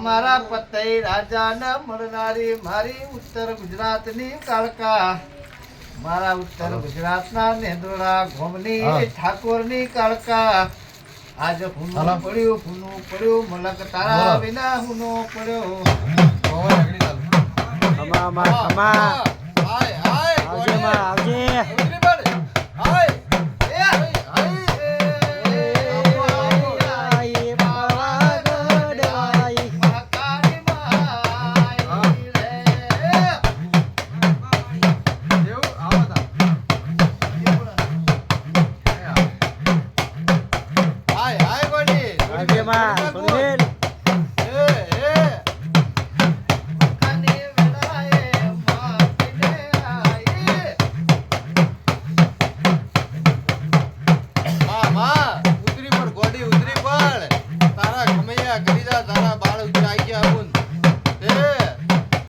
મારા પતઈ રાજાને મળનારી મારી ઉત્તર ગુજરાતની કાળકા મારા ઉત્તર ગુજરાતના નેદોડા ગોમની ઠાકોરની કાળકા આજ હુનું પડ્યું મલક તારા વિના હુનો પડ્યો તારા ગમૈયા કરી જા તારા બાળ ઉતરાઈ ગયા